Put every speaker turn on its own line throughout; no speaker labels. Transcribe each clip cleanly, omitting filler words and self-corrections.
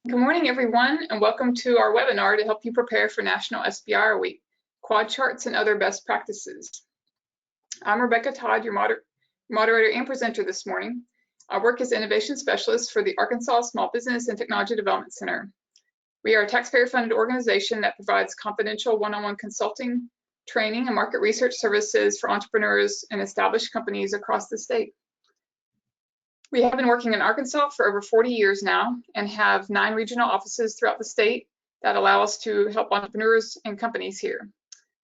Good morning, everyone, and welcome to our webinar to help you prepare for National SBIR Week, Quad Charts and Other Best Practices. I'm Rebecca Todd, your moderator and presenter this morning. I work as Innovation Specialist for the Arkansas Small Business and Technology Development Center. We are a taxpayer-funded organization that provides confidential one-on-one consulting, training, and market research services for entrepreneurs and established companies across the state. We have been working in Arkansas for over 40 years now and have 9 regional offices throughout the state that allow us to help entrepreneurs and companies here.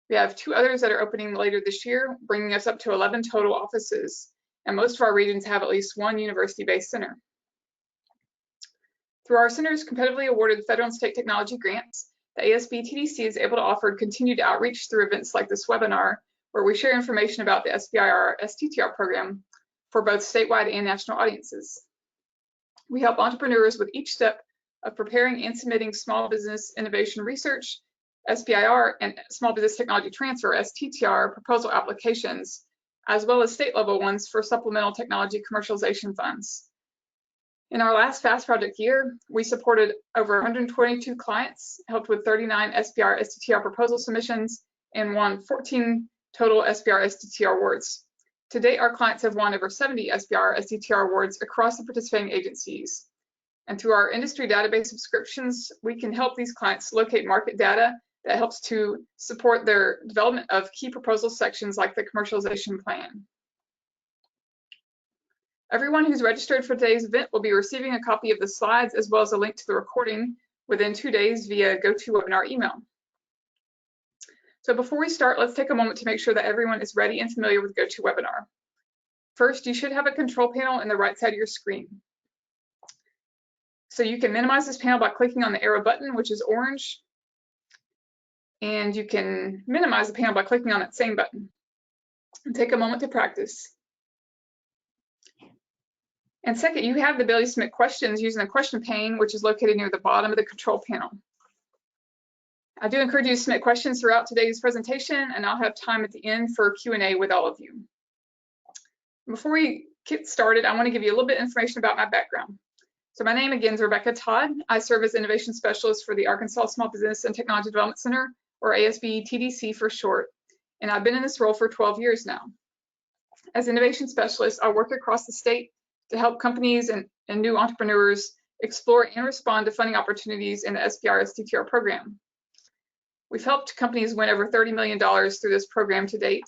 We have 2 others that are opening later this year, bringing us up to 11 total offices, and most of our regions have at least 1 university-based center. Through our center's competitively awarded federal and state technology grants, the ASBTDC is able to offer continued outreach through events like this webinar, where we share information about the SBIR STTR program for both statewide and national audiences. We help entrepreneurs with each step of preparing and submitting small business innovation research, SBIR, and small business technology transfer, STTR, proposal applications, as well as state level ones for supplemental technology commercialization funds. In our last FAST project year, we supported over 122 clients, helped with 39 SBIR STTR proposal submissions, and won 14 total SBIR STTR awards. To date, our clients have won over 70 SBIR STTR awards across the participating agencies. And through our industry database subscriptions, we can help these clients locate market data that helps to support their development of key proposal sections like the commercialization plan. Everyone who's registered for today's event will be receiving a copy of the slides as well as a link to the recording within 2 days via GoToWebinar email. So before we start, let's take a moment to make sure that everyone is ready and familiar with GoToWebinar. First, you should have a control panel in the right side of your screen. So you can minimize this panel by clicking on the arrow button, which is orange, and you can minimize the panel by clicking on that same button. And take a moment to practice. And second, you have the ability to submit questions using the question pane, which is located near the bottom of the control panel. I do encourage you to submit questions throughout today's presentation, and I'll have time at the end for Q&A with all of you. Before we get started, I want to give you a little bit of information about my background. So my name again is Rebecca Todd. I serve as Innovation Specialist for the Arkansas Small Business and Technology Development Center, or ASBTDC for short, and I've been in this role for 12 years now. As Innovation Specialist, I work across the state to help companies and new entrepreneurs explore and respond to funding opportunities in the SBIR STTR program. We've helped companies win over $30 million through this program to date.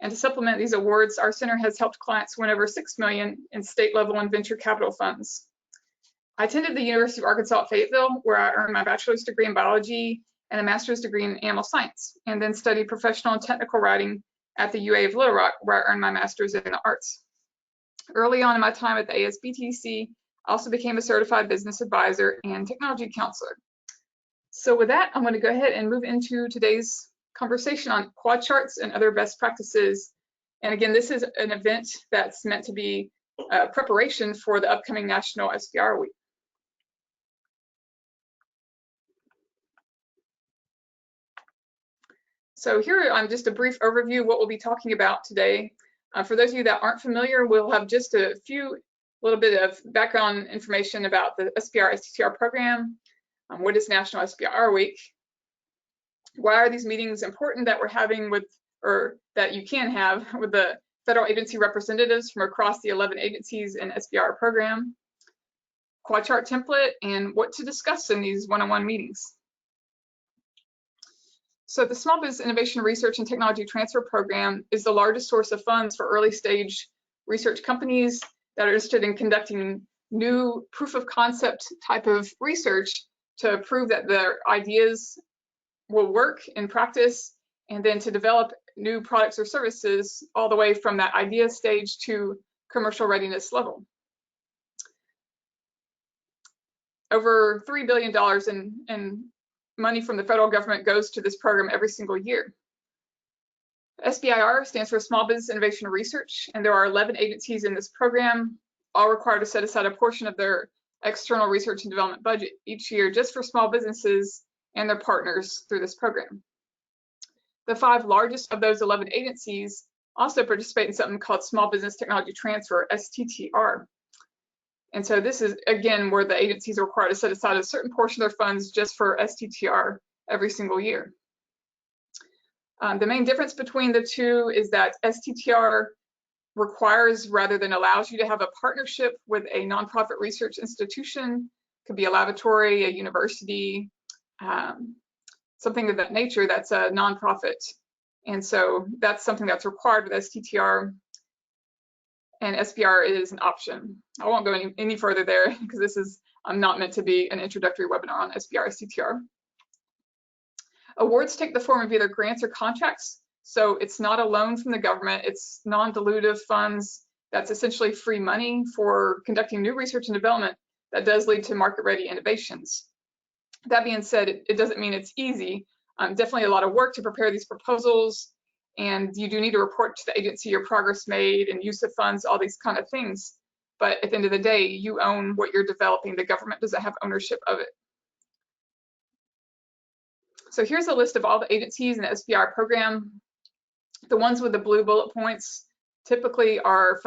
And to supplement these awards, our center has helped clients win over $6 million in state level and venture capital funds. I attended the University of Arkansas at Fayetteville, where I earned my bachelor's degree in biology and a master's degree in animal science, and then studied professional and technical writing at the UA of Little Rock, where I earned my master's in the arts. Early on in my time at the ASBTDC, I also became a certified business advisor and technology counselor. So with that, I'm going to go ahead and move into today's conversation on quad charts and other best practices. And again, this is an event that's meant to be preparation for the upcoming National SBIR Week. So here on just a brief overview of what we'll be talking about today. For those of you that aren't familiar, we'll have just a little bit of background information about the SBIR STTR program. What is National SBIR Week? Why are these meetings important that we're having with, or that you can have with the federal agency representatives from across the 11 agencies in SBIR program? Quad chart template and what to discuss in these one-on-one meetings. So the Small Business Innovation Research and Technology Transfer Program is the largest source of funds for early stage research companies that are interested in conducting new proof of concept type of research to prove that their ideas will work in practice, and then to develop new products or services all the way from that idea stage to commercial readiness level. Over $3 billion in money from the federal government goes to this program every single year. SBIR stands for Small Business Innovation Research, and there are 11 agencies in this program, all required to set aside a portion of their external research and development budget each year just for small businesses and their partners through this program. The 5 largest of those 11 agencies also participate in something called Small Business Technology Transfer, STTR. And so this is, again, where the agencies are required to set aside a certain portion of their funds just for STTR every single year. The main difference between the two is that STTR requires rather than allows you to have a partnership with a nonprofit research institution. Could be a laboratory, a university, something of that nature that's a nonprofit. And so that's something that's required with STTR, and SBIR is an option. I won't go any further there because this is not meant to be an introductory webinar on SBIR, STTR. Awards take the form of either grants or contracts. So it's not a loan from the government, it's non-dilutive funds. That's essentially free money for conducting new research and development that does lead to market-ready innovations. That being said, it doesn't mean it's easy. Definitely a lot of work to prepare these proposals, and you do need to report to the agency your progress made and use of funds, all these kind of things. But at the end of the day, you own what you're developing. The government doesn't have ownership of it. So here's a list of all the agencies in the SBIR program. The ones with the blue bullet points typically are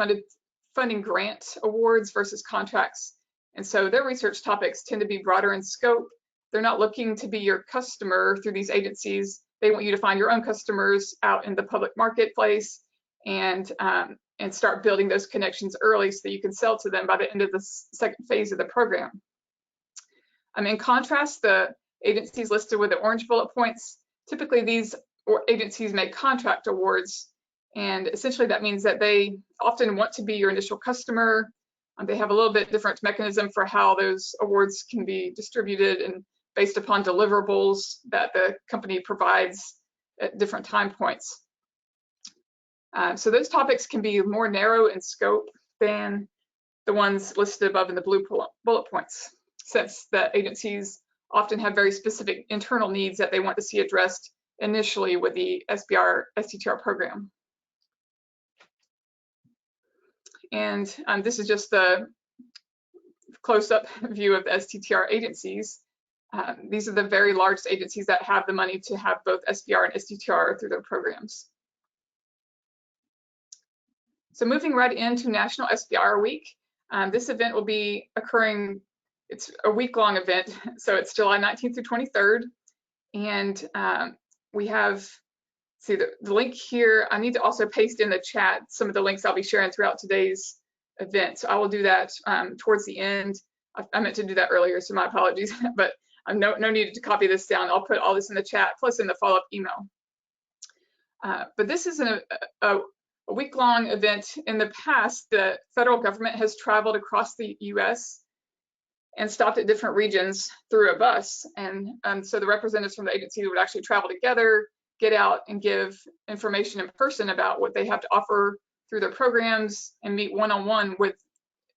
funding grant awards versus contracts. And so their research topics tend to be broader in scope. They're not looking to be your customer through these agencies. They want you to find your own customers out in the public marketplace and start building those connections early so that you can sell to them by the end of the second phase of the program. In contrast, the agencies listed with the orange bullet points, typically these agencies make contract awards, and essentially that means that they often want to be your initial customer. They have a little bit different mechanism for how those awards can be distributed and based upon deliverables that the company provides at different time points. So those topics can be more narrow in scope than the ones listed above in the blue bullet points, since the agencies often have very specific internal needs that they want to see addressed initially with the SBIR STTR program. And this is just the close-up view of the STTR agencies. These are the very largest agencies that have the money to have both SBIR and STTR through their programs. So moving right into National SBIR Week, this event will be occurring, it's a week-long event, so it's July 19th through 23rd. And we have, see the link here, I need to also paste in the chat some of the links I'll be sharing throughout today's event. So I will do that towards the end. I meant to do that earlier, so my apologies, but no need to copy this down. I'll put all this in the chat, plus in the follow-up email. But this is a week-long event. In the past, the federal government has traveled across the US and stopped at different regions through a bus. And so the representatives from the agency would actually travel together, get out and give information in person about what they have to offer through their programs, and meet one-on-one with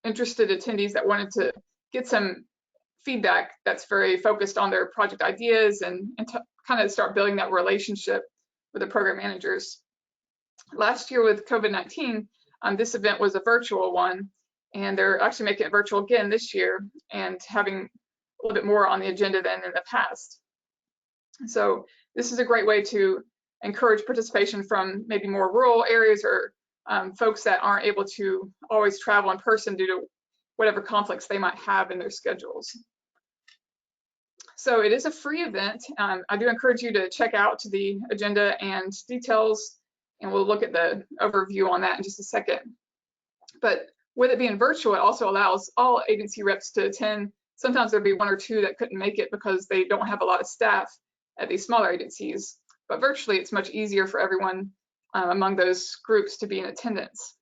interested attendees that wanted to get some feedback that's very focused on their project ideas and to kind of start building that relationship with the program managers. Last year with COVID-19, this event was a virtual one, and they're actually making it virtual again this year and having a little bit more on the agenda than in the past. So this is a great way to encourage participation from maybe more rural areas or folks that aren't able to always travel in person due to whatever conflicts they might have in their schedules. So it is a free event. I do encourage you to check out the agenda and details, and we'll look at the overview on that in just a second. But with it being virtual, it also allows all agency reps to attend. Sometimes there'll be one or two that couldn't make it because they don't have a lot of staff at these smaller agencies. But virtually, it's much easier for everyone among those groups to be in attendance.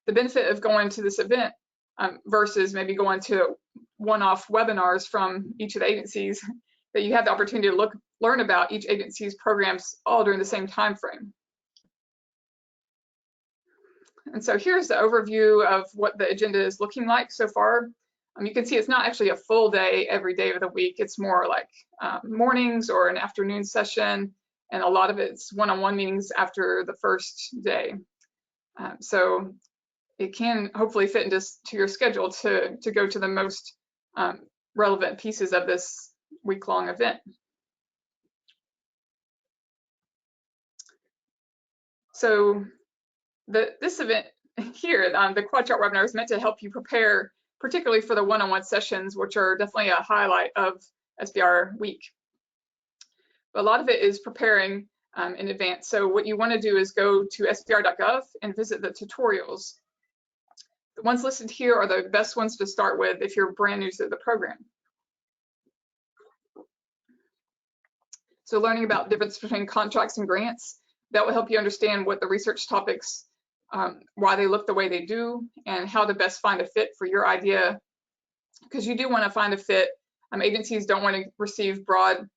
The benefit of going to this event versus maybe going to one-off webinars from each of the agencies, that you have the opportunity to learn about each agency's programs all during the same time frame. And so here's the overview of what the agenda is looking like so far. You can see it's not actually a full day every day of the week. It's more like mornings or an afternoon session, and a lot of it's one-on-one meetings after the first day. So it can hopefully fit into your schedule to go to the most relevant pieces of this week-long event. So this event here, the quad chart webinar, is meant to help you prepare particularly for the one-on-one sessions, which are definitely a highlight of SBIR week. But a lot of it is preparing in advance. So what you want to do is go to sbir.gov and visit the tutorials. The ones listed here are the best ones to start with if you're brand new to the program. So learning about the difference between contracts and grants, that will help you understand what the research topics, why they look the way they do, and how to best find a fit for your idea. Because you do want to find a fit. Agencies don't want to receive broad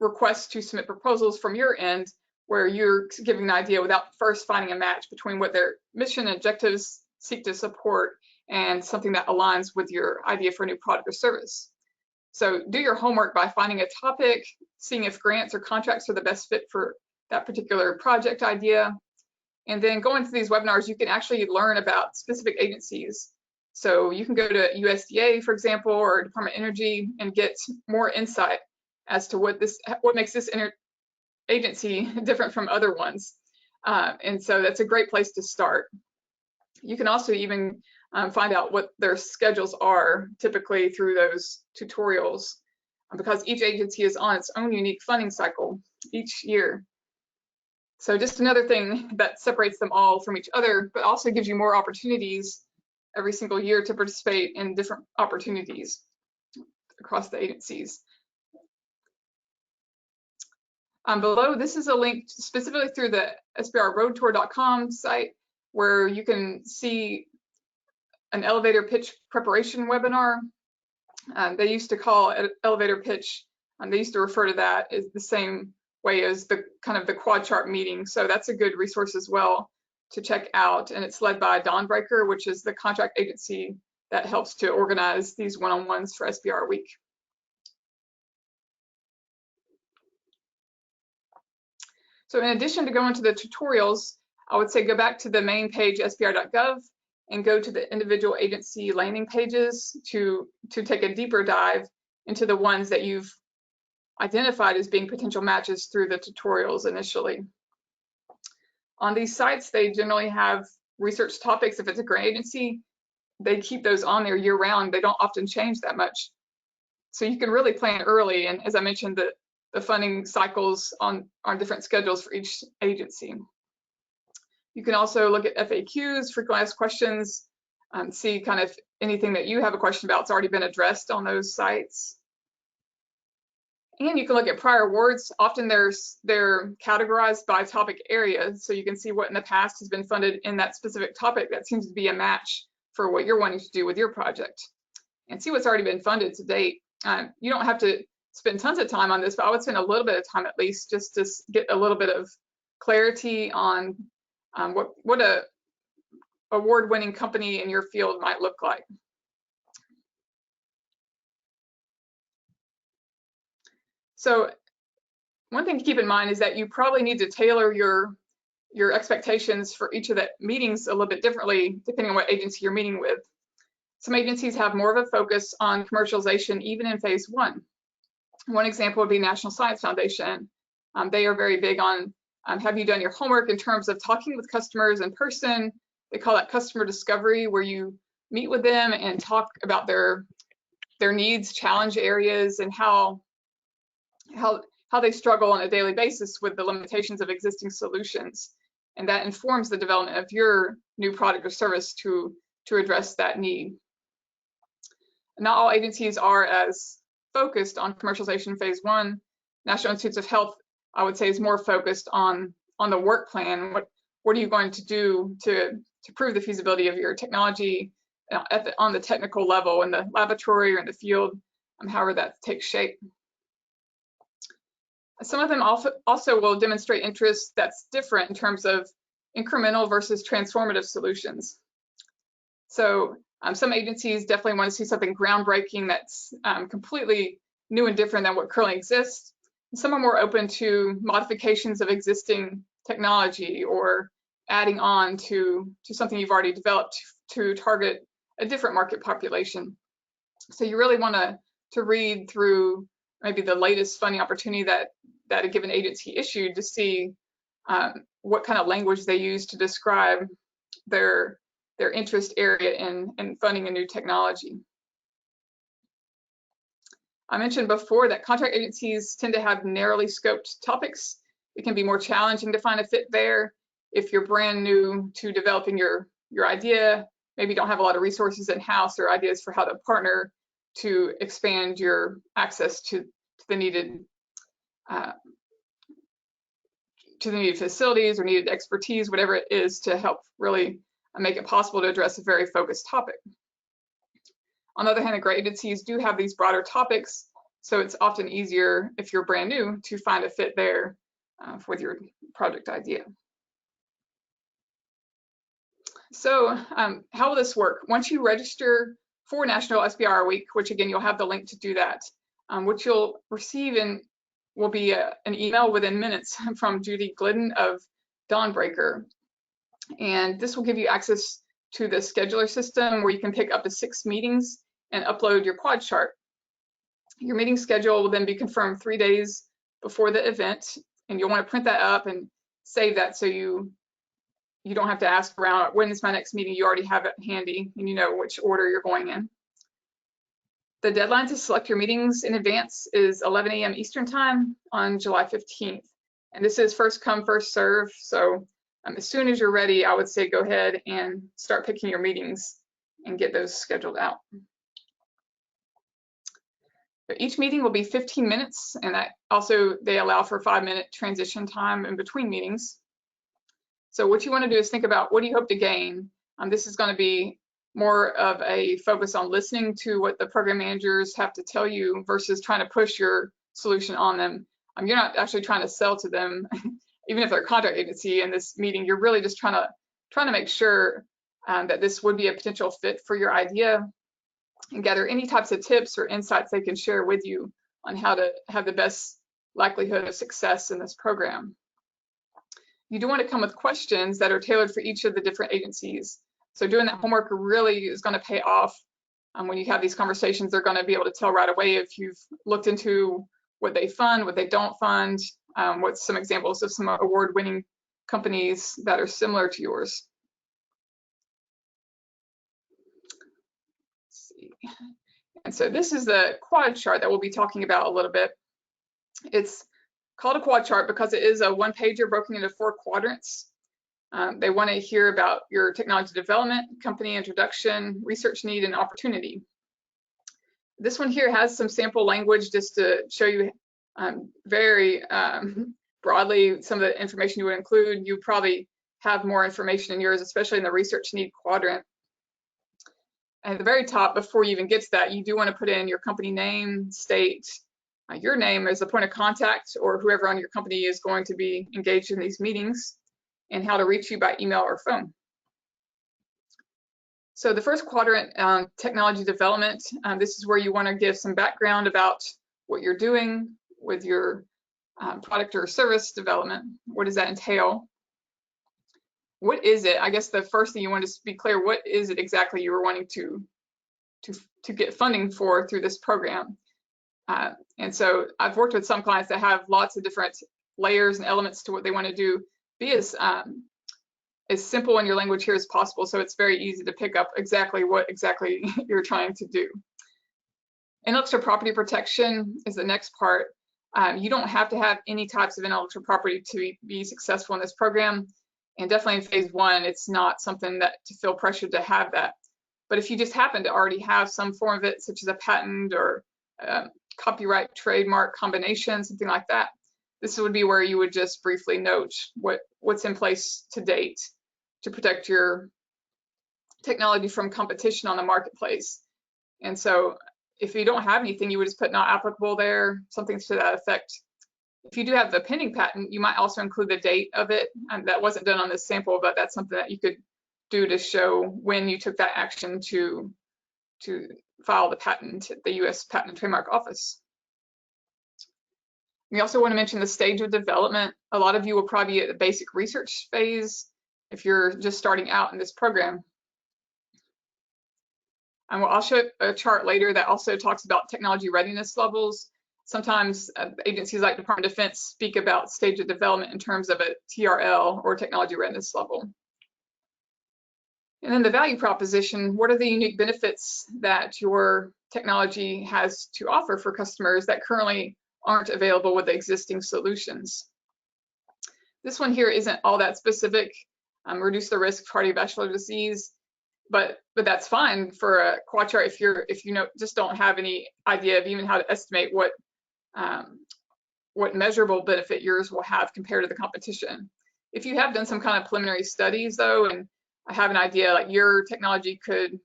requests to submit proposals from your end, where you're giving an idea without first finding a match between what their mission and objectives seek to support and something that aligns with your idea for a new product or service. So do your homework by finding a topic, seeing if grants or contracts are the best fit for that particular project idea. And then going to these webinars, you can actually learn about specific agencies. So you can go to USDA, for example, or Department of Energy and get more insight as to what makes this agency different from other ones. And so that's a great place to start. You can also even find out what their schedules are typically through those tutorials, because each agency is on its own unique funding cycle each year. So just another thing that separates them all from each other, but also gives you more opportunities every single year to participate in different opportunities across the agencies. Below, this is a link specifically through the SBIRroadtour.com site, where you can see an elevator pitch preparation webinar. They used to call it elevator pitch, and they used to refer to that as the same way as the kind of the quad chart meeting. So that's a good resource as well to check out. And it's led by Dawnbreaker, which is the contract agency that helps to organize these one-on-ones for SBIR week. So in addition to going to the tutorials, I would say go back to the main page, sbir.gov, and go to the individual agency landing pages to take a deeper dive into the ones that you've identified as being potential matches through the tutorials initially. On these sites, they generally have research topics. If it's a grant agency, they keep those on there year round. They don't often change that much. So you can really plan early. And as I mentioned, the funding cycles on different schedules for each agency. You can also look at FAQs, frequently asked questions, see kind of anything that you have a question about that's already been addressed on those sites. And you can look at prior awards. Often they're categorized by topic area, so you can see what in the past has been funded in that specific topic that seems to be a match for what you're wanting to do with your project, and see what's already been funded to date. You don't have to spend tons of time on this, but I would spend a little bit of time at least just to get a little bit of clarity on what a award-winning company in your field might look like. So one thing to keep in mind is that you probably need to tailor your expectations for each of the meetings a little bit differently, depending on what agency you're meeting with. Some agencies have more of a focus on commercialization even in phase one. One example would be National Science Foundation. They are very big on have you done your homework in terms of talking with customers in person. They call that customer discovery, where you meet with them and talk about their needs, challenge areas, and how they struggle on a daily basis with the limitations of existing solutions. And that informs the development of your new product or service to address that need. Not all agencies are as focused on commercialization phase one. National Institutes of Health, I would say, is more focused on the work plan. What are you going to do to prove the feasibility of your technology on the technical level in the laboratory or in the field, however that takes shape. Some of them also will demonstrate interest that's different in terms of incremental versus transformative solutions. So some agencies definitely want to see something groundbreaking that's completely new and different than what currently exists. Some are more open to modifications of existing technology or adding on to something you've already developed to target a different market population. So you really want to read through maybe the latest funding opportunity that a given agency issued to see what kind of language they use to describe their their interest area in funding a new technology. I mentioned before that contract agencies tend to have narrowly scoped topics. It can be more challenging to find a fit there if you're brand new to developing your idea, maybe don't have a lot of resources in-house or ideas for how to partner to expand your access to the needed facilities or needed expertise, whatever it is, to help really make it possible to address a very focused topic. On the other hand, the grant agencies do have these broader topics, so it's often easier if you're brand new to find a fit there with your project idea. So how will this work? Once you register for National SBIR Week, which again, you'll have the link to do that, what you'll receive will be an email within minutes from Judy Glidden of Dawnbreaker. And this will give you access to the scheduler system where you can pick up to 6 meetings and upload your quad chart. Your meeting schedule will then be confirmed 3 days before the event, and you'll want to print that up and save that so you don't have to ask around, when is my next meeting? You already have it handy and you know which order you're going in. The deadline to select your meetings in advance is 11 a.m. Eastern Time on July 15th. And this is first come, first serve. So as soon as you're ready, I would say go ahead and start picking your meetings and get those scheduled out. But each meeting will be 15 minutes, and that also they allow for 5-minute transition time in between meetings. So what you want to do is think about, what do you hope to gain? This is going to be more of a focus on listening to what the program managers have to tell you versus trying to push your solution on them. You're not actually trying to sell to them, even if they're a contract agency in this meeting. You're really just trying to make sure that this would be a potential fit for your idea and gather any types of tips or insights they can share with you on how to have the best likelihood of success in this program. You do want to come with questions that are tailored for each of the different agencies. So doing that homework really is going to pay off. When you have these conversations, they're going to be able to tell right away if you've looked into what they fund, what they don't fund, what's some examples of some award-winning companies that are similar to yours. Let's see. And so this is the quad chart that we'll be talking about a little bit. It's called a quad chart because it is a one-pager broken into 4 quadrants. They want to hear about your technology development, company introduction, research need, and opportunity. This one here has some sample language just to show you very broadly some of the information you would include. You probably have more information in yours, especially in the research need quadrant. At the very top, before you even get to that, you do want to put in your company name, state, your name as the point of contact, or whoever on your company is going to be engaged in these meetings, and how to reach you by email or phone. So the first quadrant, technology development, this is where you want to give some background about what you're doing with your product or service development. What does that entail? What is it? I guess the first thing you want to be clear, what is it exactly you were wanting to get funding for through this program? And so I've worked with some clients that have lots of different layers and elements to what they want to do. Be as simple in your language here as possible, so it's very easy to pick up exactly what you're trying to do. Intellectual property protection is the next part. You don't have to have any types of intellectual property to be successful in this program, and definitely in phase 1, it's not something that to feel pressured to have that. But if you just happen to already have some form of it, such as a patent or copyright trademark combination, something like that, this would be where you would just briefly note what's in place to date to protect your technology from competition on the marketplace. And so if you don't have anything, you would just put not applicable there, something to that effect. If you do have the pending patent, you might also include the date of it. And that wasn't done on this sample, but that's something that you could do to show when you took that action to file the patent at the U.S. Patent and Trademark Office. We also want to mention the stage of development. A lot of you will probably be at the basic research phase if you're just starting out in this program. And I'll show a chart later that also talks about technology readiness levels. Sometimes agencies like Department of Defense speak about stage of development in terms of a TRL or technology readiness level. And then the value proposition, what are the unique benefits that your technology has to offer for customers that currently aren't available with the existing solutions? This one here isn't all that specific. Reduce the risk of cardiovascular disease, but that's fine for a quad-chart if you just don't have any idea of even how to estimate what measurable benefit yours will have compared to the competition. If you have done some kind of preliminary studies though, and I have an idea like your technology could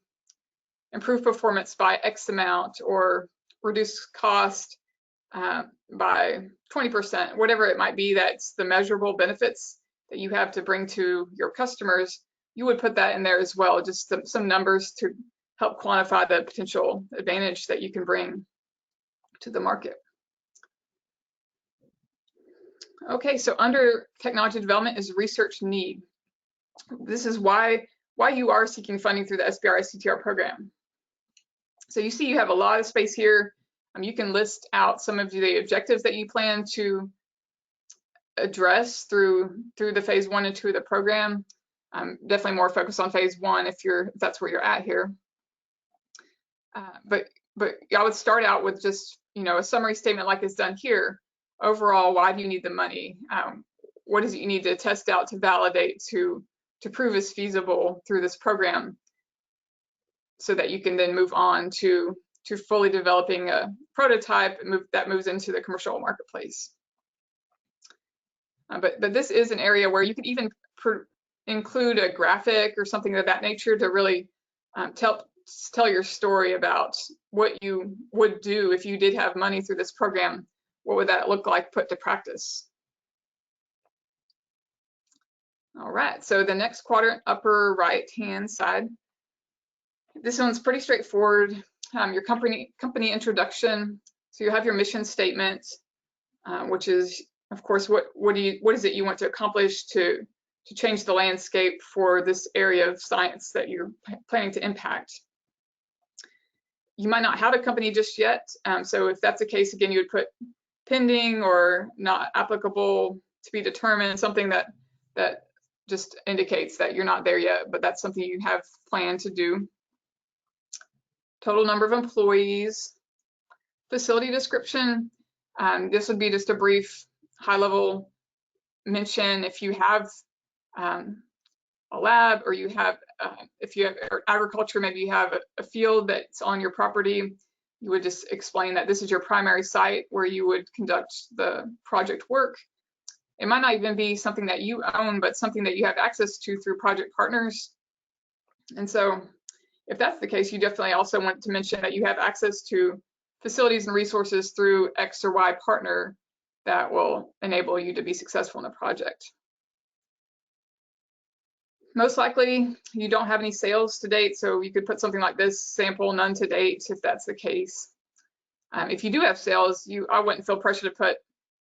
improve performance by X amount or reduce cost by 20%, whatever it might be, that's the measurable benefits that you have to bring to your customers, you would put that in there as well, just some numbers to help quantify the potential advantage that you can bring to the market. Okay, so under technology development is research need. This is why you are seeking funding through the SBIR STTR program. So you see you have a lot of space here. You can list out some of the objectives that you plan to address through the phase 1 and 2 of the program. Definitely more focused on phase 1 if that's where you're at here. But I would start out with just a summary statement like it's done here. Overall, why do you need the money? What is it you need to test out to validate to prove is feasible through this program, so that you can then move on to fully developing a prototype that moves into the commercial marketplace. But this is an area where you could even include a graphic or something of that nature to really tell your story about what you would do if you did have money through this program. What would that look like put to practice? All right, so the next quadrant, upper right-hand side. This one's pretty straightforward. Your company introduction. So you have your mission statement, which is, of course, what is it you want to accomplish to change the landscape for this area of science that you're planning to impact. You might not have a company just yet, so if that's the case, again, you would put pending or not applicable, to be determined, something that just indicates that you're not there yet, but that's something you have planned to do. Total number of employees, facility description. This would be just a brief high-level mention. If you have a lab, or you have, if you have agriculture, maybe you have a field that's on your property, you would just explain that this is your primary site where you would conduct the project work. It might not even be something that you own, but something that you have access to through project partners. And so if that's the case, you definitely also want to mention that you have access to facilities and resources through X or Y partner that will enable you to be successful in the project. Most likely, you don't have any sales to date, so you could put something like this, sample none to date, if that's the case. If you do have sales, I wouldn't feel pressure to put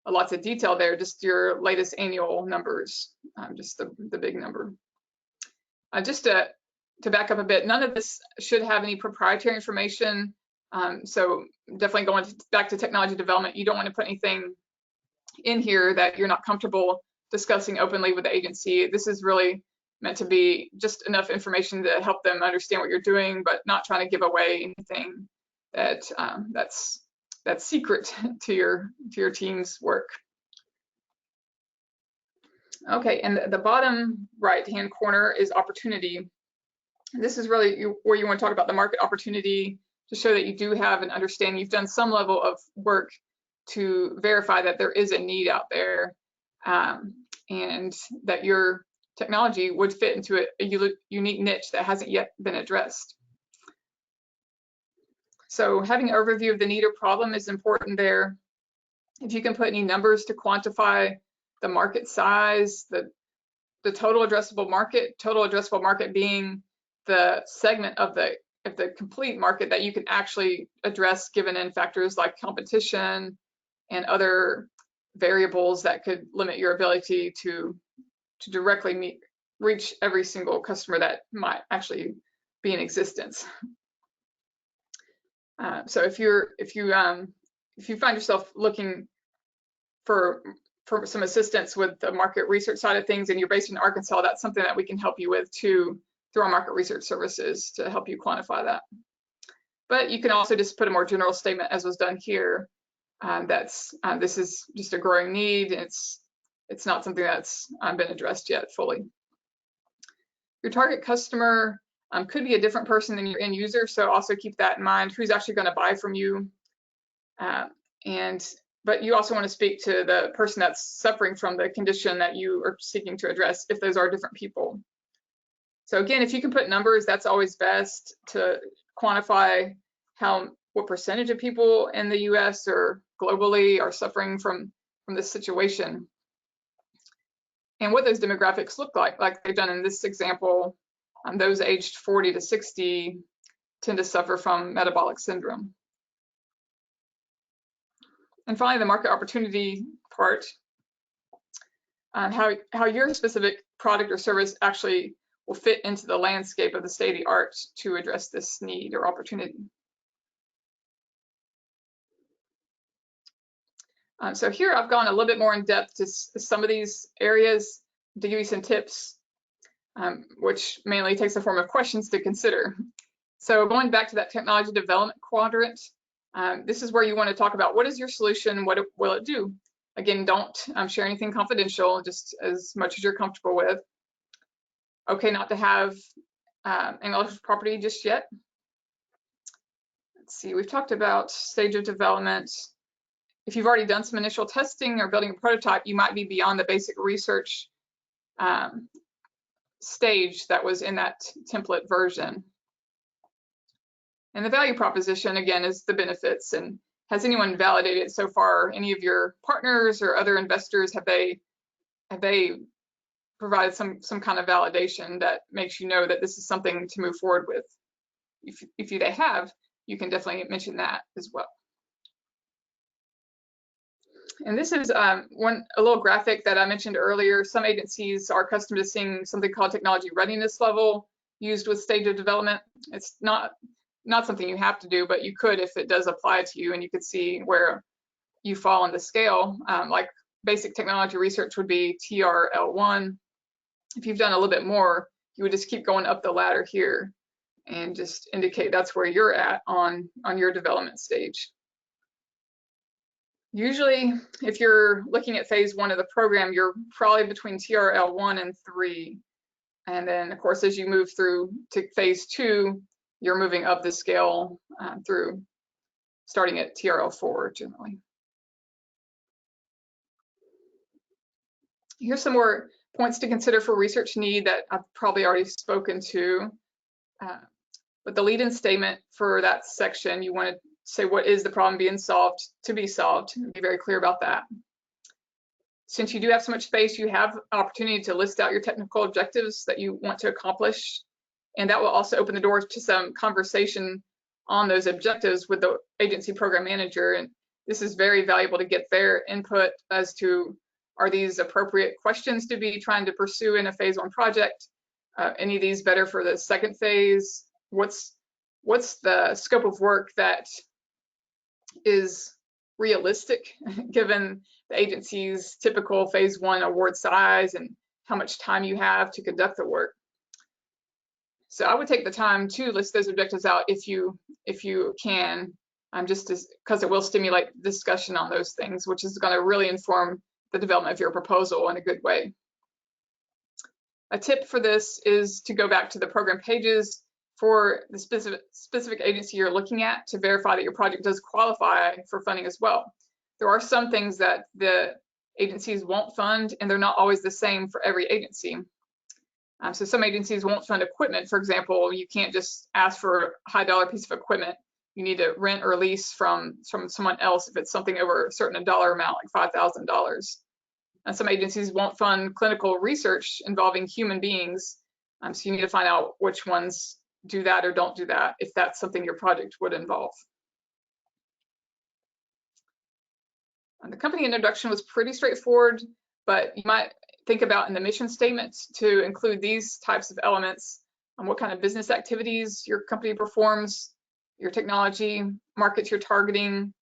lots of detail there, just your latest annual numbers, just the big number. Just to back up a bit, none of this should have any proprietary information. So definitely going back to technology development, you don't want to put anything in here that you're not comfortable discussing openly with the agency. This is really meant to be just enough information to help them understand what you're doing, but not trying to give away anything that's secret to your team's work. Okay, and the bottom right-hand corner is opportunity. This is really where you want to talk about the market opportunity, to show that you do have an understanding. You've done some level of work to verify that there is a need out there, and that your technology would fit into a unique niche that hasn't yet been addressed. So having an overview of the need or problem is important there. If you can put any numbers to quantify the market size, the total addressable market being the segment of the complete market that you can actually address, given in factors like competition and other variables that could limit your ability to directly reach every single customer that might actually be in existence. So if you find yourself looking for some assistance with the market research side of things and you're based in Arkansas, that's something that we can help you with too, through our market research services to help you quantify that. But you can also just put a more general statement, as was done here, this is just a growing need. It's not something that's been addressed yet fully. Your target customer could be a different person than your end user, so also keep that in mind. Who's actually going to buy from you? But you also want to speak to the person that's suffering from the condition that you are seeking to address, if those are different people. So again, if you can put numbers, that's always best to quantify what percentage of people in the US or globally are suffering from this situation. And what those demographics look like they've done in this example, those aged 40 to 60 tend to suffer from metabolic syndrome. And finally, the market opportunity part, how your specific product or service actually will fit into the landscape of the state of the art to address this need or opportunity. So here I've gone a little bit more in depth to some of these areas to give you some tips, which mainly takes the form of questions to consider. So going back to that technology development quadrant, this is where you want to talk about what is your solution, what will it do? Again, don't share anything confidential, just as much as you're comfortable with. Okay, not to have intellectual property just yet. Let's see, we've talked about stage of development. If you've already done some initial testing or building a prototype, you might be beyond the basic research stage that was in that template version. And the value proposition, again, is the benefits. And has anyone validated so far? Any of your partners or other investors, have they provided some kind of validation that makes you know that this is something to move forward with? If they have, you can definitely mention that as well. And this is a little graphic that I mentioned earlier. Some agencies are accustomed to seeing something called technology readiness level used with stage of development. It's not something you have to do, but you could if it does apply to you, and you could see where you fall on the scale. Like basic technology research would be TRL1. If you've done a little bit more, you would just keep going up the ladder here and just indicate that's where you're at on your development stage. Usually, if you're looking at phase 1 of the program, you're probably between TRL1 and 3. And then, of course, as you move through to phase 2, you're moving up the scale through, starting at TRL4 generally. Here's some more points to consider for research need that I've probably already spoken to. But the lead-in statement for that section, you want to say what is the problem being solved to be solved, and be very clear about that. Since you do have so much space, you have an opportunity to list out your technical objectives that you want to accomplish, and that will also open the doors to some conversation on those objectives with the agency program manager. And this is very valuable to get their input as to, are these appropriate questions to be trying to pursue in a phase 1 project? Any of these better for the second phase? What's the scope of work that is realistic given the agency's typical phase 1 award size and how much time you have to conduct the work? So I would take the time to list those objectives out if you can, just because it will stimulate discussion on those things, which is going to really inform the development of your proposal in a good way. A tip for this is to go back to the program pages for the specific agency you're looking at to verify that your project does qualify for funding as well. There are some things that the agencies won't fund, and they're not always the same for every agency. So some agencies won't fund equipment. For example, you can't just ask for a high dollar piece of equipment. You need to rent or lease from someone else if it's something over a certain dollar amount, like $5,000. And some agencies won't fund clinical research involving human beings. So you need to find out which ones do that or don't do that, if that's something your project would involve. And the company introduction was pretty straightforward, but you might think about in the mission statement to include these types of elements on what kind of business activities your company performs, your technology, markets you're targeting,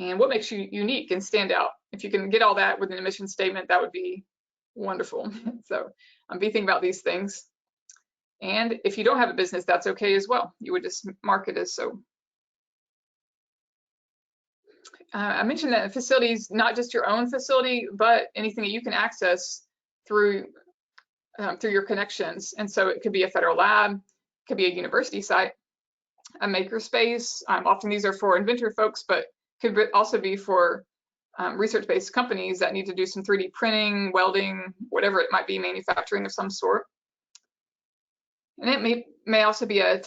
and what makes you unique and stand out. If you can get all that within a mission statement, that would be wonderful. So be thinking about these things. And if you don't have a business, that's okay as well. You would just mark it as so. I mentioned that facilities, not just your own facility, but anything that you can access through your connections. And so it could be a federal lab, it could be a university site, a makerspace. Often these are for inventor folks, but could also be for research-based companies that need to do some 3D printing, welding, whatever it might be, manufacturing of some sort. And it may also be a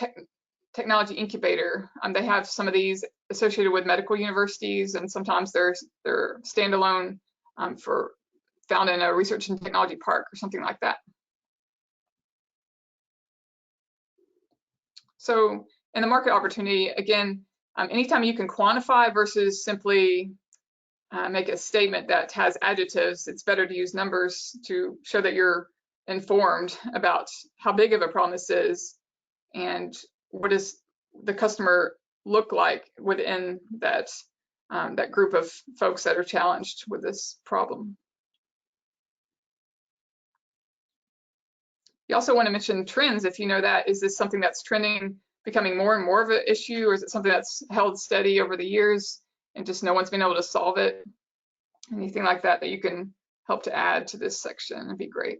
technology incubator. They have some of these associated with medical universities, and sometimes they're standalone found in a research and technology park or something like that. So in the market opportunity, again, anytime you can quantify versus simply make a statement that has adjectives, it's better to use numbers to show that you're informed about how big of a problem this is and what does the customer look like within that group of folks that are challenged with this problem. You also want to mention trends if you know that. Is this something that's trending, becoming more and more of an issue, or is it something that's held steady over the years and just no one's been able to solve it? Anything like that that you can help to add to this section would be great.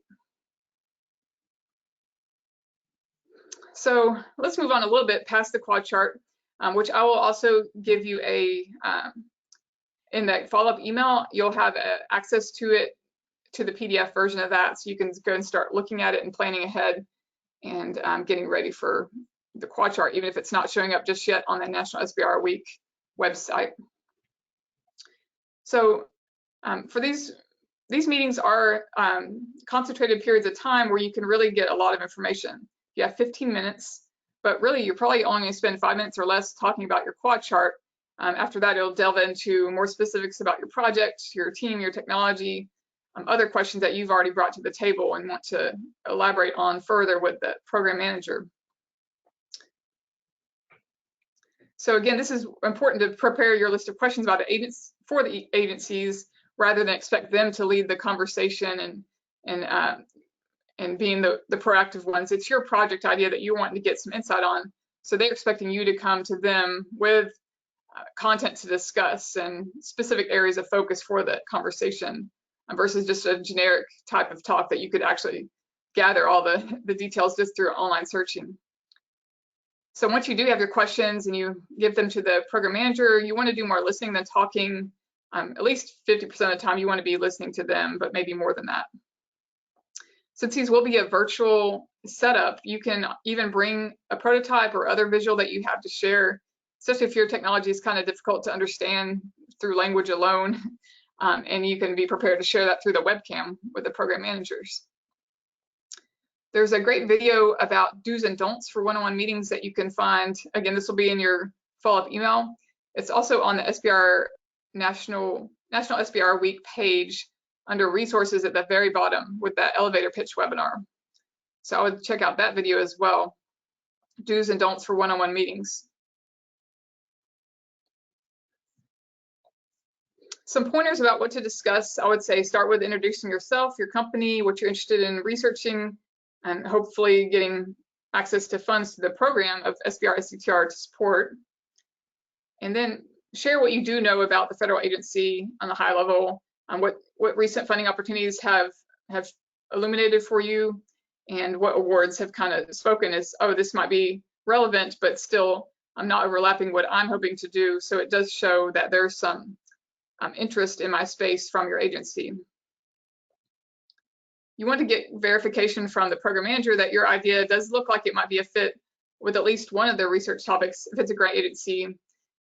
So let's move on a little bit past the quad chart, which I will also give you in that follow-up email, you'll have access to it, to the PDF version of that, so you can go and start looking at it and planning ahead and getting ready for the quad chart, even if it's not showing up just yet on the National SBIR Week website. So for these meetings are concentrated periods of time where you can really get a lot of information. You have 15 minutes, but really you're probably only going to spend 5 minutes or less talking about your quad chart. After that, it'll delve into more specifics about your project, your team, your technology, other questions that you've already brought to the table and want to elaborate on further with the program manager. So again, this is important to prepare your list of questions about for the agencies rather than expect them to lead the conversation and being the proactive ones. It's your project idea that you're wanting to get some insight on. So they're expecting you to come to them with content to discuss and specific areas of focus for the conversation versus just a generic type of talk that you could actually gather all the details just through online searching. So once you do have your questions and you give them to the program manager, you want to do more listening than talking. At least 50% of the time you want to be listening to them, but maybe more than that. Since these will be a virtual setup, you can even bring a prototype or other visual that you have to share, especially if your technology is kind of difficult to understand through language alone, and you can be prepared to share that through the webcam with the program managers. There's a great video about do's and don'ts for one-on-one meetings that you can find. Again, this will be in your follow-up email. It's also on the SBIR National SBIR Week page under resources at the very bottom with that elevator pitch webinar. So I would check out that video as well. Do's and don'ts for one-on-one meetings. Some pointers about what to discuss. I would say start with introducing yourself, your company, what you're interested in researching, and hopefully getting access to funds to the program of SBIR STTR to support. And then share what you do know about the federal agency on a high level, what recent funding opportunities have illuminated for you, and what awards have kind of spoken as, oh, this might be relevant, but still I'm not overlapping what I'm hoping to do. So it does show that there's some interest in my space from your agency. You want to get verification from the program manager that your idea does look like it might be a fit with at least one of their research topics. If it's a grant agency,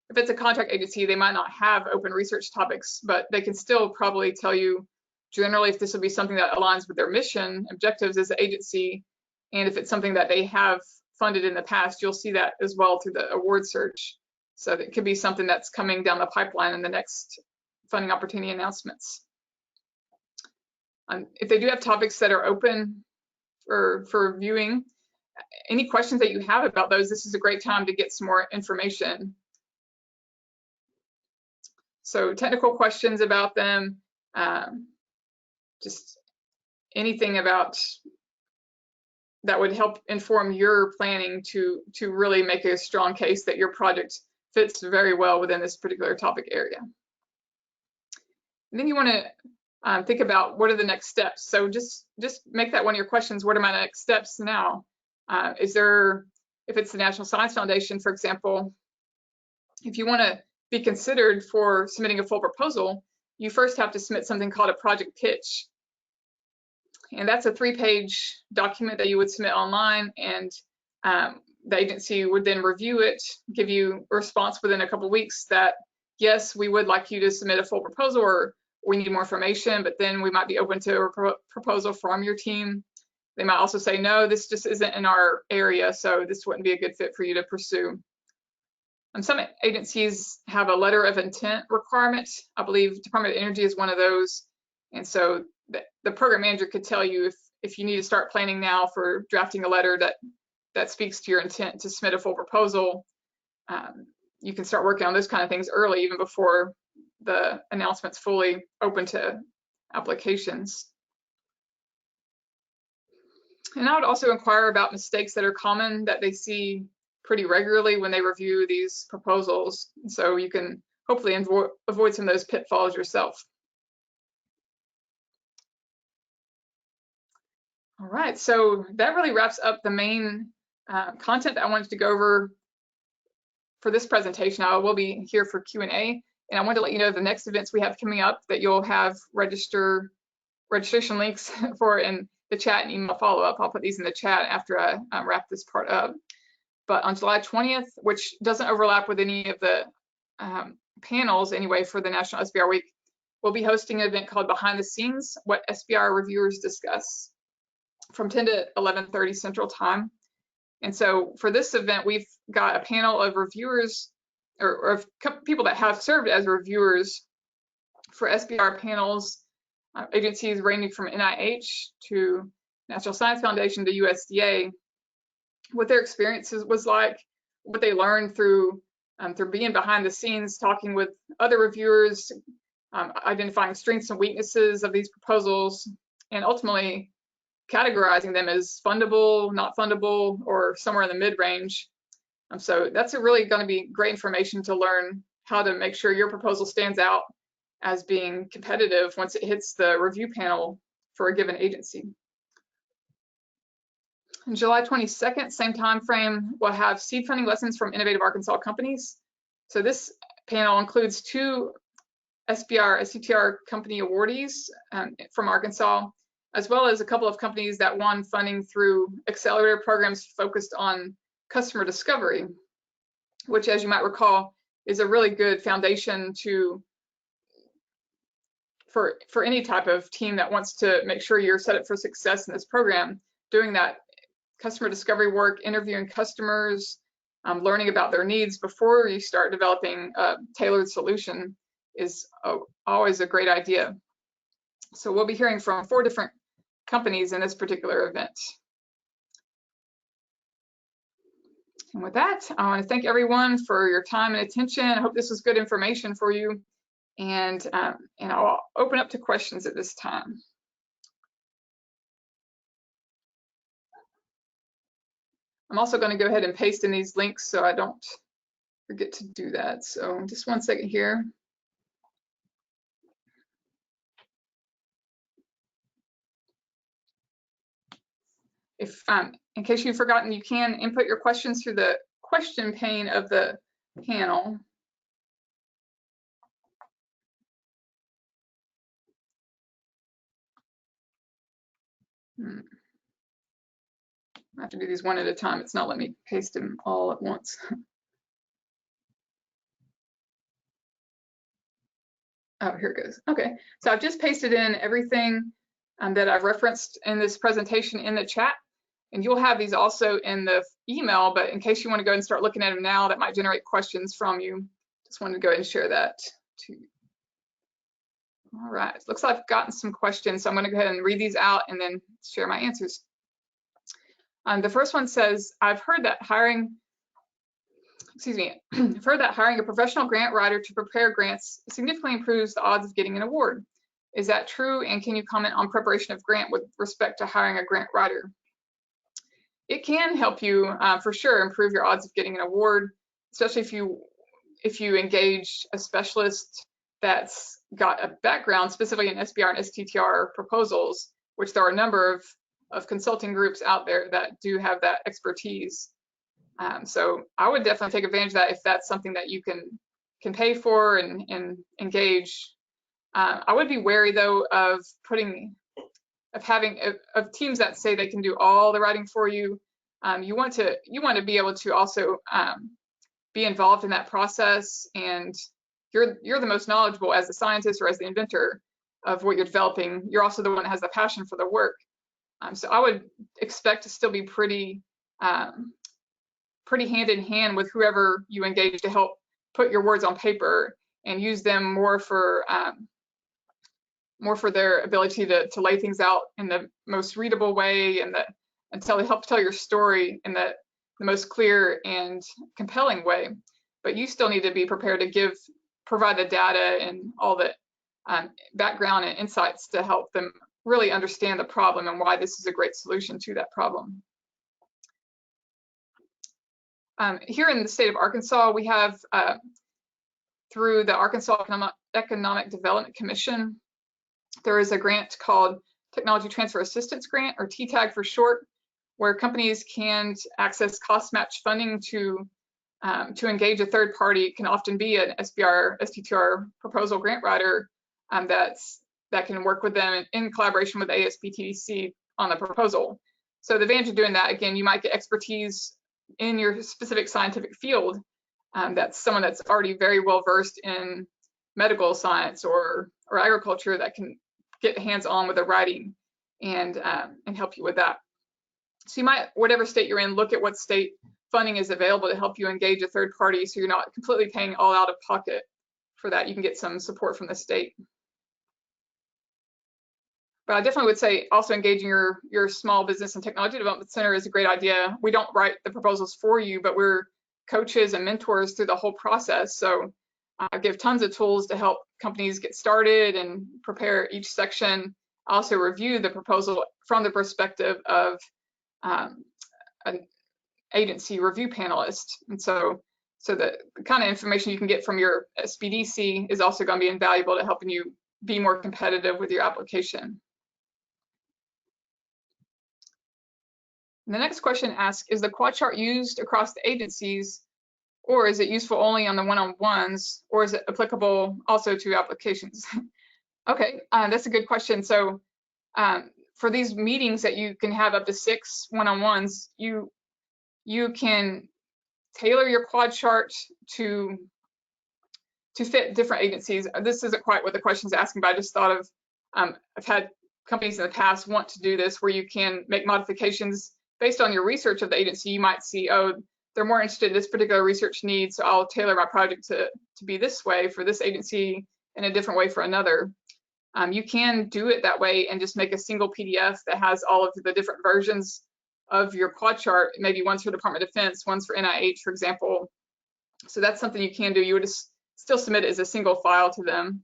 if it's a contract agency, they might not have open research topics, but they can still probably tell you generally if this will be something that aligns with their mission, objectives as an agency, and if it's something that they have funded in the past, you'll see that as well through the award search. So it could be something that's coming down the pipeline in the next funding opportunity announcements. If they do have topics that are open for viewing, any questions that you have about those, this is a great time to get some more information. So technical questions about them, just anything about that would help inform your planning to really make a strong case that your project fits very well within this particular topic area. And then you want to think about what are the next steps. So just make that one of your questions. What are my next steps now? If it's the National Science Foundation, for example, if you want to be considered for submitting a full proposal, you first have to submit something called a project pitch. And that's a 3-page document that you would submit online, and the agency would then review it, give you a response within a couple of weeks that, yes, we would like you to submit a full proposal, or we need more information, but then we might be open to a proposal from your team. They might also say, no, this just isn't in our area, so this wouldn't be a good fit for you to pursue. And some agencies have a letter of intent requirement. I believe Department of Energy is one of those. And so the program manager could tell you if you need to start planning now for drafting a letter that speaks to your intent to submit a full proposal. You can start working on those kind of things early, even before the announcement's fully open to applications. And I would also inquire about mistakes that are common that they see pretty regularly when they review these proposals. So you can hopefully avoid some of those pitfalls yourself. All right, so that really wraps up the main content that I wanted to go over for this presentation. I will be here for Q&A, and I wanted to let you know the next events we have coming up that you'll have registration links for in the chat and email follow-up. I'll put these in the chat after I wrap this part up. But on July 20th, which doesn't overlap with any of the panels anyway for the National SBIR Week, we'll be hosting an event called Behind the Scenes, What SBIR Reviewers Discuss, from 10 to 11:30 Central Time. And so for this event, we've got a panel of reviewers or people that have served as reviewers for SBIR panels, agencies ranging from NIH to National Science Foundation to USDA, what their experiences was like, what they learned through being behind the scenes, talking with other reviewers, identifying strengths and weaknesses of these proposals, and ultimately categorizing them as fundable, not fundable, or somewhere in the mid-range. So that's really going to be great information to learn how to make sure your proposal stands out as being competitive once it hits the review panel for a given agency. On July 22nd, same time frame, we'll have seed funding lessons from innovative Arkansas companies. So this panel includes 2 STTR company awardees from Arkansas, as well as a couple of companies that won funding through accelerator programs focused on customer discovery, which, as you might recall, is a really good foundation for any type of team that wants to make sure you're set up for success in this program. Doing that customer discovery work, interviewing customers, learning about their needs before you start developing a tailored solution is always a great idea. So we'll be hearing from 4 different companies in this particular event. And with that, I want to thank everyone for your time and attention. I hope this was good information for you. And I'll open up to questions at this time. I'm also going to go ahead and paste in these links so I don't forget to do that. So just one second here. If in case you've forgotten, you can input your questions through the question pane of the panel. I have to do these one at a time. It's not letting me paste them all at once. Oh, here it goes. Okay, so I've just pasted in everything that I've referenced in this presentation in the chat, and you'll have these also in the email, but in case you want to go and start looking at them now, that might generate questions from you. Just wanted to go ahead and share that too. All right, looks like I've gotten some questions, so I'm going to go ahead and read these out and then share my answers. The first one says, I've heard that hiring a professional grant writer to prepare grants significantly improves the odds of getting an award. Is that true? And can you comment on preparation of grant with respect to hiring a grant writer? it can help you for sure improve your odds of getting an award, especially if you engage a specialist that's got a background specifically in SBIR and STTR proposals, which there are a number of consulting groups out there that do have that expertise. So I would definitely take advantage of that if that's something that you can pay for and engage. I would be wary though of having teams that say they can do all the writing for you. You want to be able to also be involved in that process, and you're the most knowledgeable as the scientist or as the inventor of what you're developing. You're also the one that has the passion for the work. So I would expect to still be pretty hand in hand with whoever you engage to help put your words on paper and use them more for their ability to lay things out in the most readable way and help tell your story in the most clear and compelling way. But you still need to be prepared to provide the data and all the background and insights to help them really understand the problem and why this is a great solution to that problem. Here in the state of Arkansas, we have, through the Arkansas Economic Development Commission, there is a grant called Technology Transfer Assistance Grant, or TTAG for short, where companies can access cost match funding to engage a third party. It can often be an SBIR, STTR proposal grant writer that can work with them in collaboration with ASBTDC on the proposal. So the advantage of doing that, again, you might get expertise in your specific scientific field. That's someone that's already very well versed in medical science or agriculture that can get hands-on with the writing and help you with that. So you might, whatever state you're in, look at what state funding is available to help you engage a third party, so you're not completely paying all out of pocket for that. You can get some support from the state. But I definitely would say also engaging your small business and technology development center is a great idea. We don't write the proposals for you, but we're coaches and mentors through the whole process. So I give tons of tools to help companies get started and prepare each section. I also review the proposal from the perspective of an agency review panelist. And so the kind of information you can get from your SBDC is also going to be invaluable to helping you be more competitive with your application. And the next question asks, is the quad chart used across the agencies, or is it useful only on the one-on-ones, or is it applicable also to applications? Okay, that's a good question. So for these meetings that you can have up to 6 one-on-ones, you can tailor your quad chart to fit different agencies. This isn't quite what the question is asking, but I just thought of, I've had companies in the past want to do this, where you can make modifications based on your research of the agency. You might see, oh, they're more interested in this particular research need, so I'll tailor my project to be this way for this agency and a different way for another. You can do it that way and just make a single PDF that has all of the different versions of your quad chart, maybe one's for Department of Defense, one's for NIH, for example. So that's something you can do. You would just still submit it as a single file to them.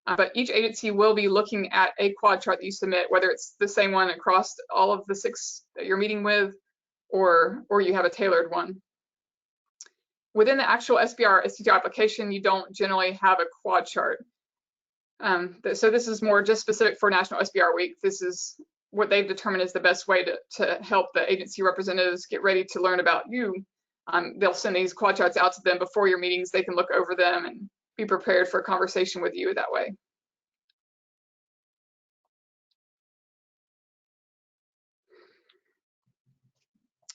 But each agency will be looking at a quad chart that you submit, whether it's the same one across all of the 6 that you're meeting with, or you have a tailored one. Within the actual SBIR STTR application, you don't generally have a quad chart. So this is more just specific for National SBIR Week. This is what they've determined is the best way to help the agency representatives get ready to learn about you. They'll send these quad charts out to them before your meetings. They can look over them and be prepared for a conversation with you that way.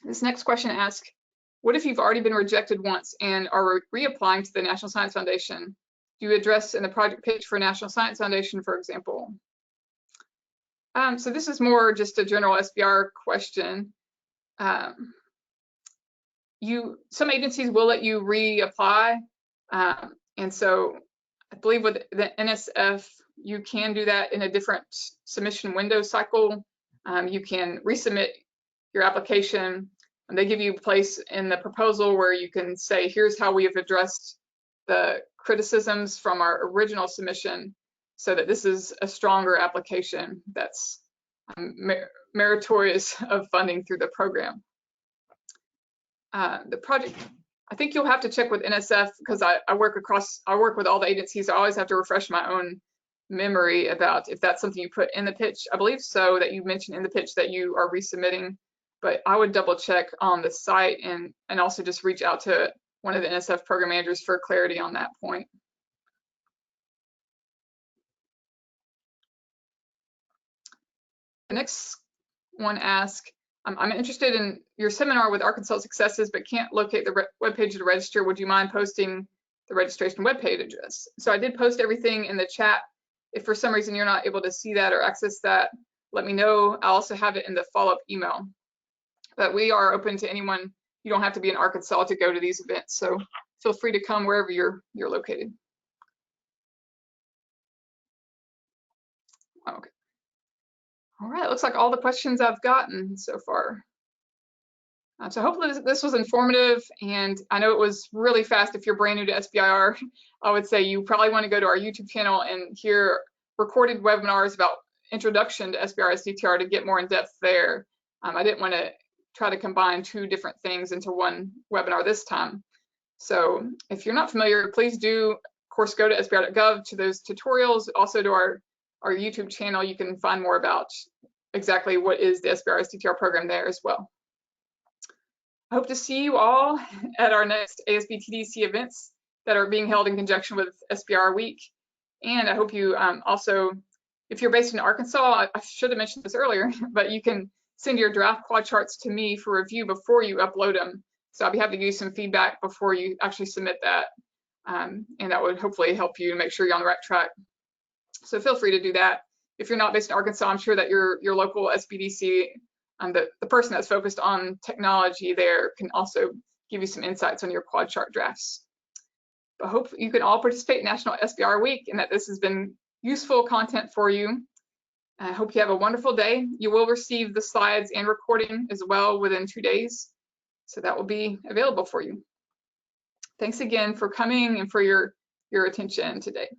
This next question asks, what if you've already been rejected once and are reapplying to the National Science Foundation? Do you address in the project pitch for National Science Foundation, for example? So this is more just a general SBIR question. Some agencies will let you reapply. And so I believe with the NSF, you can do that in a different submission window cycle. You can resubmit your application, and they give you a place in the proposal where you can say, here's how we have addressed the criticisms from our original submission, so that this is a stronger application that's meritorious of funding through the program. The project, I think you'll have to check with NSF because I work with all the agencies. I always have to refresh my own memory about if that's something you put in the pitch. I believe so, that you mentioned in the pitch that you are resubmitting, but I would double check on the site and also just reach out to one of the NSF program managers for clarity on that point. The next one asks, I'm interested in your seminar with Arkansas successes, but can't locate the webpage to register. Would you mind posting the registration webpage address? So I did post everything in the chat. If for some reason you're not able to see that or access that, let me know. I'll also have it in the follow-up email. But we are open to anyone. You don't have to be in Arkansas to go to these events, so feel free to come wherever you're located. Okay. All right, looks like all the questions I've gotten so far. So hopefully this was informative, and I know it was really fast. If you're brand new to SBIR, I would say you probably want to go to our YouTube channel and hear recorded webinars about introduction to SBIR STTR to get more in depth there. I didn't want to try to combine two different things into one webinar this time. So if you're not familiar, please do, of course, go to sbir.gov to those tutorials. Also to our YouTube channel, you can find more about exactly what is the SBIR STTR program there as well. I hope to see you all at our next ASBTDC events that are being held in conjunction with SBIR Week. And I hope you also, if you're based in Arkansas, I should have mentioned this earlier, but you can send your draft quad charts to me for review before you upload them. So I'll be happy to give you some feedback before you actually submit that. And that would hopefully help you make sure you're on the right track. So feel free to do that. If you're not based in Arkansas, I'm sure that your local SBDC, the person that's focused on technology there can also give you some insights on your quad chart drafts. But I hope you can all participate in National SBIR Week and that this has been useful content for you. I hope you have a wonderful day. You will receive the slides and recording as well within 2 days. So that will be available for you. Thanks again for coming and for your attention today.